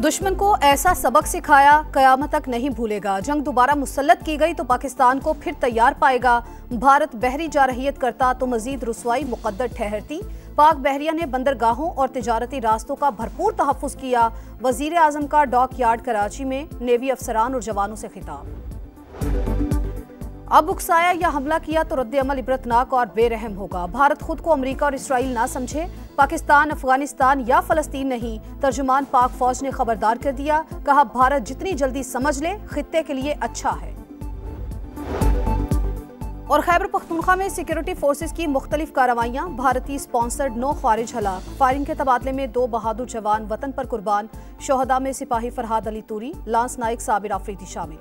दुश्मन को ऐसा सबक सिखाया कयामत तक नहीं भूलेगा। जंग दोबारा मुसल्लत की गई तो पाकिस्तान को फिर तैयार पाएगा। भारत बहरी जारहियत करता तो मजीद रुसवाई मुकद्दर ठहरती। पाक बहरिया ने बंदरगाहों और तिजारती रास्तों का भरपूर तहफ़्फ़ुज़ किया। वज़ीर आज़म का डॉक यार्ड कराची में नेवी अफसरान और जवानों से खिताब। अब उकसाया या हमला किया तो रद्द अमल इबरतनाक और बेरहम होगा। भारत खुद को अमरीका और इसराइल ना समझे। पाकिस्तान, अफगानिस्तान या फलस्तीन नहीं। तर्जुमान पाक फौज ने खबरदार कर दिया। कहा, भारत जितनी जल्दी समझ ले खित्ते के लिए अच्छा है। और खैबर पख्तूनख्वा में सिक्योरिटी फोर्सेज की मुख्तलिफ कार्रवाइयां। भारतीय स्पॉन्सर्ड 9 ख्वारिज हलाक। फायरिंग के तबादले में 2 बहादुर जवान वतन पर कुर्बान। शोहदा में सिपाही फरहाद अली तूरी, लांस नाइक साबिर आफरीदी शामिल।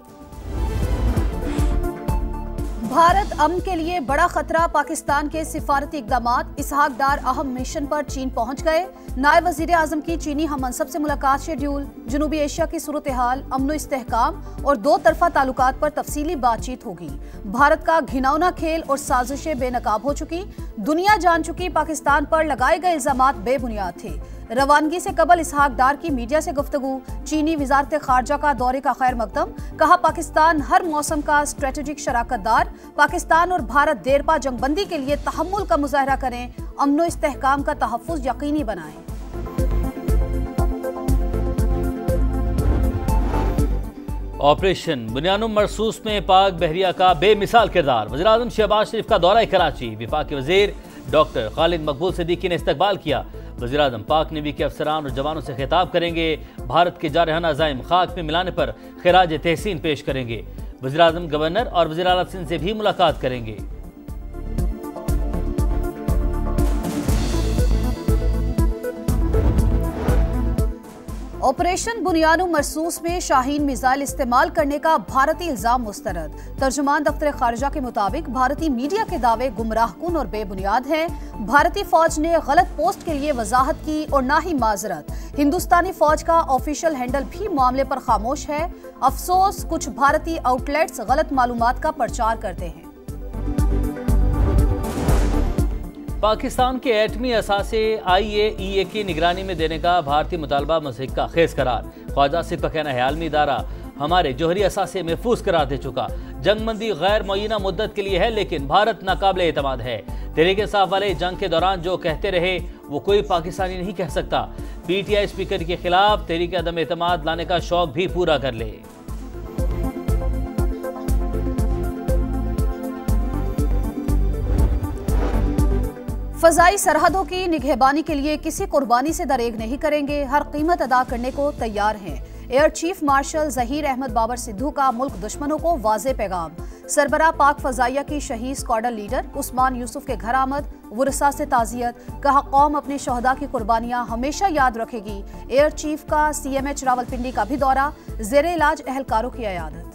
भारत अमन के लिए बड़ा खतरा। पाकिस्तान के सिफारती इक़दामात। इसहाक डार अहम मिशन पर चीन पहुंच गए। नायब वज़ीर आज़म की चीनी हम मनसब से मुलाकात शेड्यूल। जनूबी एशिया की सूरत हाल, अमन व इस्तेहकाम और 2 तरफा ताल्लुकात पर तफसीली बातचीत होगी। भारत का घिनौना खेल और साजिशें बेनकाब हो चुकी। दुनिया जान चुकी पाकिस्तान पर लगाए गए इल्जामात बेबुनियाद थे। रवानगी से कबल इसहाक डार की मीडिया से गुफ्तगू। चीनी वजारत खारजा का दौरे का खैर मकदम। कहा, पाकिस्तान हर मौसम का स्ट्रेटेजिक शराकतदार। पाकिस्तान और भारत देरपा जंगबंदी के लिए तहम्मुल का मुजाहरा करें। अमन व इस्तेहकाम का तहफ़्फ़ुज़ यकीनी बनाएं। ऑपरेशन बुनियानुम मरसूस में पाक बहरिया का बेमिसाल किरदार। वज़ीर आज़म शहबाज शरीफ का दौरा कराची। वफाकी वज़ीर डॉक्टर खालिद मकबूल सिद्दीकी ने इस्तकबाल किया। वज़ीर आज़म पाक नेवी के अफसरान और जवानों से खिताब करेंगे। भारत के जारहाना अज़ाइम खाक में मिलाने पर खिराज तहसीन पेश करेंगे। वज़ीर आज़म गवर्नर और वज़ीर आला सिंध से भी मुलाकात करेंगे। ऑपरेशन बुनियानुम मरसूस में शाहीन मिसाइल इस्तेमाल करने का भारतीय इल्जाम मुस्तरद। तर्जुमान दफ्तर खारजा के मुताबिक भारतीय मीडिया के दावे गुमराहकुन और बेबुनियाद हैं। भारतीय फौज ने गलत पोस्ट के लिए वजाहत की और ना ही माजरत। हिंदुस्तानी फौज का ऑफिशियल हैंडल भी मामले पर खामोश है। अफसोस, कुछ भारतीय आउटलेट्स गलत मालूमात का प्रचार करते हैं। पाकिस्तान के एटमी असासे IAEA की निगरानी में देने का भारतीय मुतालबा मज़ीद का खेस करार। ख्वाजा सिख का कहना है, आलमी इदारा हमारे जोहरी असासे महफूज करार दे चुका। जंगबंदी गैर मुअय्यना मुद्दत के लिए है, लेकिन भारत नाकाबिले एतमाद है। तहरीक इंसाफ वाले जंग के दौरान जो कहते रहे वो कोई पाकिस्तानी नहीं कह सकता। PTI स्पीकर के खिलाफ तहरीक अदम एतमाद लाने का शौक भी पूरा कर ले। फजाई सरहदों की निगहबानी के लिए किसी कुर्बानी से दरेग नहीं करेंगे। हर कीमत अदा करने को तैयार हैं। Air chief marshal Zaheer Ahmed Babar Sidhu का मुल्क दुश्मनों को वाज़े पैगाम। सरबराह पाक फजाइया की शहीद स्क्वाडर लीडर उस्मान यूसुफ के घर आमद। वुरसा से ताज़ियत। कहा, कौम अपने शहदा की कुर्बानियां हमेशा याद रखेगी। एयर चीफ का CMH रावलपिंडी का भी दौरा। ज़ेरे इलाज अहलकारों की इयादत।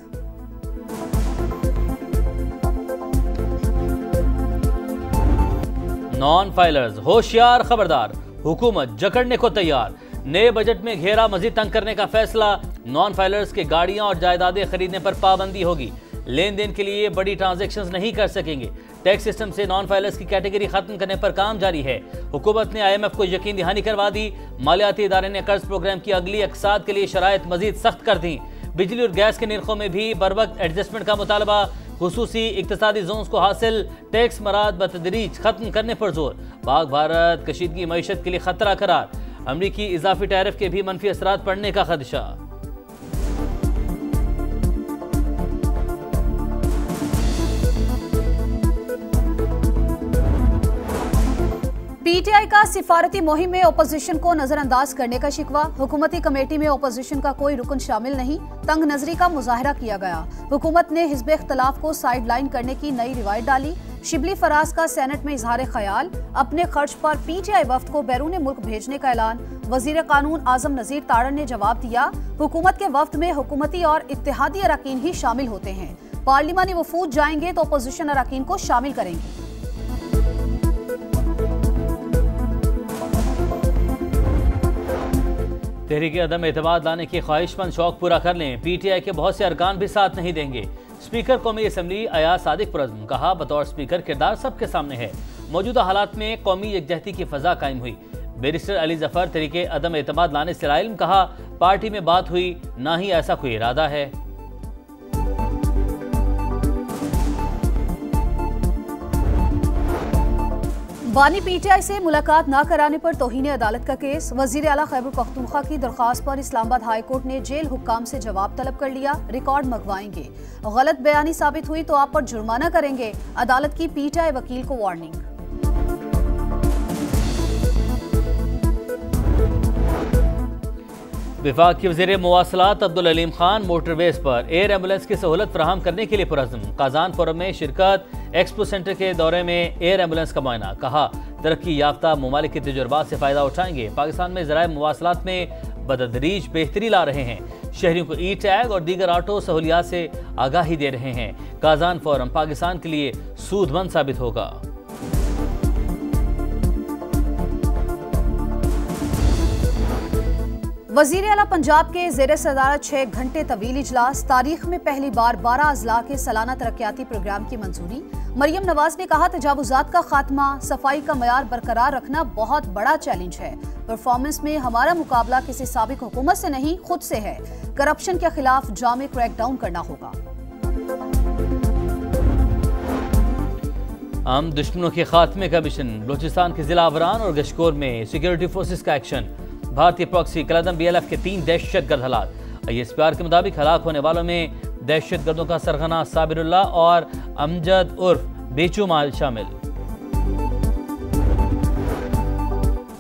नॉन फाइलर्स होशियार, खबरदार, हुकूमत जकड़ने को तैयार। नए बजट में घेरा मजीद तंग करने का फैसला। नॉन फाइलर्स के गाड़ियां और जायदादें खरीदने पर पाबंदी होगी। लेन देन के लिए बड़ी ट्रांजैक्शंस नहीं कर सकेंगे। टैक्स सिस्टम से नॉन फाइलर्स की कैटेगरी खत्म करने पर काम जारी है। हुकूमत ने IMF को यकीन दहानी करवा दी। मालियाती इदारे ने कर्ज प्रोग्राम की अगली अकसाद के लिए शराइत मजीद सख्त कर दी। बिजली और गैस के निर्खों में भी बरवक्त एडजस्टमेंट का मुतालबा। खुसूसी इक्तसादी जोन्स को हासिल टैक्स मराद बतदरीज खत्म करने पर जोर। पाक भारत कशीदगी मईशत के लिए खतरा करार। अमरीकी इजाफी टैरिफ के भी मनफी असरात पड़ने का खदशा। PTI का सिफारती मुहिम में ओपोजिशन को नजरअंदाज करने का शिकवा। हुकूमती कमेटी में ओपोजिशन का कोई रुकन शामिल नहीं। तंग नजरी का मुजाहरा किया गया। हुकूमत ने हिज़्ब इख्तिलाफ को साइड लाइन करने की नई रिवायत डाली। शिबली फराज का सेनेट में इजहार ख्याल। अपने खर्च पर PTI वफ्द को बैरून मुल्क भेजने का ऐलान। वजीर कानून आजम नजीर तारण ने जवाब दिया, हुकूमत के वफ्द में हुकूमती और इत्तेहादी अरकान ही शामिल होते हैं। पार्लिमानी वफूद जाएंगे तो ओपोजिशन अरकान को शामिल करेंगे। तहरीक अदम एतमाद लाने की ख्वाहिशमंद शौक पूरा कर लें। PTI के बहुत से अरकान भी साथ नहीं देंगे। स्पीकर कौमी असम्बली अयाज सादिक पुरज़्म कहा, बतौर स्पीकर किरदार सबके सामने है। मौजूदा हालात में कौमी यकजहती की फ़ज़ा कायम हुई। बैरिस्टर अली जफर तरीके अदम एतमाद लाने से लाइल्म, कहा पार्टी में बात हुई, ना ही ऐसा कोई इरादा है। बानी पीटीआई से मुलाकात न कराने पर तौहीन अदालत का केस। वजीर आला खैबर पख्तूनख्वा की दरख्वास्त पर इस्लामाबाद हाई कोर्ट ने जेल हुक्काम से जवाब तलब कर लिया। रिकॉर्ड मंगवाएंगे, गलत बयानी साबित हुई तो आप पर जुर्माना करेंगे। अदालत की पीटीआई वकील को वार्निंग। विफाक के वज़ीर मुवासलात अब्दुल अलीम खान मोटरवेज पर एयर एम्बुलेंस की सहूलत फराहम करने के लिए पुरज़्म। काजान फोरम में शिरकत, एक्सपो सेंटर के दौरे में एयर एम्बुलेंस का मुआयना। कहा तरक्की याफ्ता ममालिक के तजुर्बात से फ़ायदा उठाएंगे। पाकिस्तान में ज़राए मुवासलात में बदतदरीज बेहतरी ला रहे हैं। शहरियों को ई टैग और दीगर ऑटो सहूलियात से आगाही दे रहे हैं। काजान फोरम पाकिस्तान के लिए सूदमंद साबित होगा। वजीर आला पंजाब के ज़ेर सदारत 6 घंटे तवील इजलास। तारीख में पहली बार 12 अजला के सालाना तरक्याती प्रोग्राम की मंजूरी। मरियम नवाज ने कहा तजावुजात का खात्मा, सफाई का मयार बरकरार रखना बहुत बड़ा चैलेंज है। परफॉर्मेंस में हमारा मुकाबला किसी साबिक हुकूमत से नहीं, खुद से है। करप्शन के खिलाफ जामे क्रैकडाउन करना होगा। आम दुश्मनों के खात्मे का मिशन। बलूचिस्तान के जिला अवरान और गशकोर में सिक्योरिटी फोर्सेस का एक्शन। भारतीय प्रॉक्सी कलदम BLF के 3 दहशतगर्द हलाक। ISPR के मुताबिक हलाक होने वालों में दहशतगर्दों का सरगना साबिरुल्लाह और अमजद उर्फ बेचुमाल शामिल।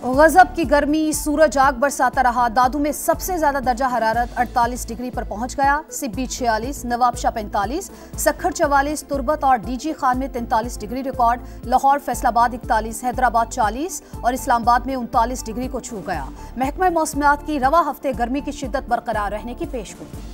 गजब की गर्मी, सूरज आग बरसाता रहा। दादू में सबसे ज्यादा दर्जा हरारत 48 डिग्री पर पहुंच गया। सिब्बी 46, नवाबशाह 45, सखर 44, तुरबत और DG खान में 43 डिग्री रिकॉर्ड। लाहौर, फैसलाबाद 41, हैदराबाद 40 और इस्लामाबाद में 39 डिग्री को छू गया। महकमा मौसमियात की रवा हफ्ते गर्मी की शिद्दत बरकरार रहने की पेशगोई।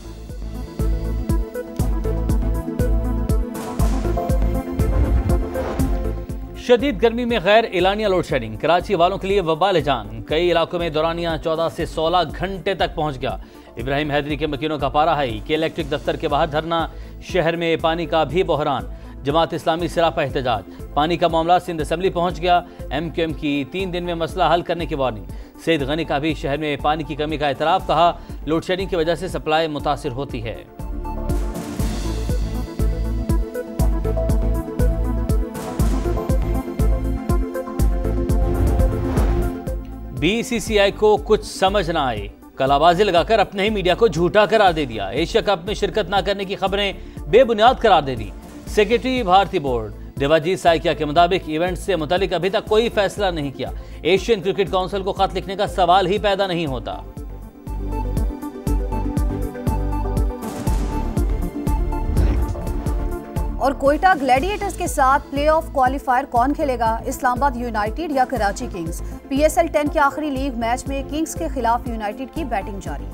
शदीद गर्मी में गैर एलानिया लोड शेडिंग। कराची वालों के लिए वबाल जान। कई इलाकों में दौरानिया 14 से 16 घंटे तक पहुंच गया। इब्राहिम हैदरी के मकीनों का पारा हाई। के इलेक्ट्रिक दफ्तर के बाहर धरना। शहर में पानी का भी बहरान। जमात इस्लामी सरापा एहतजाज। पानी का मामला सिंध असम्बली पहुंच गया। MQM की 3 दिन में मसला हल करने की वार्निंग। सईद गनी का भी शहर में पानी की कमी का एतराफ़। कहा लोड शेडिंग की वजह से सप्लाई मुतासिर होती है। BCCI को कुछ समझ ना आई। कलाबाजी लगाकर अपने ही मीडिया को झूठा करार दे दिया। एशिया कप में शिरकत न करने की खबरें बेबुनियाद करार दे दी। सेक्रेटरी भारतीय बोर्ड देवाजीत साइकिया के मुताबिक इवेंट से मुतालिक अभी तक कोई फैसला नहीं किया। एशियन क्रिकेट काउंसिल को खत लिखने का सवाल ही पैदा नहीं होता। और कोयटा ग्लैडिएटर्स के साथ प्लेऑफ क्वालिफायर कौन खेलेगा? इस्लामाबाद यूनाइटेड या कराची किंग्स? PSL 10 के आखिरी लीग मैच में किंग्स के खिलाफ यूनाइटेड की बैटिंग जारी।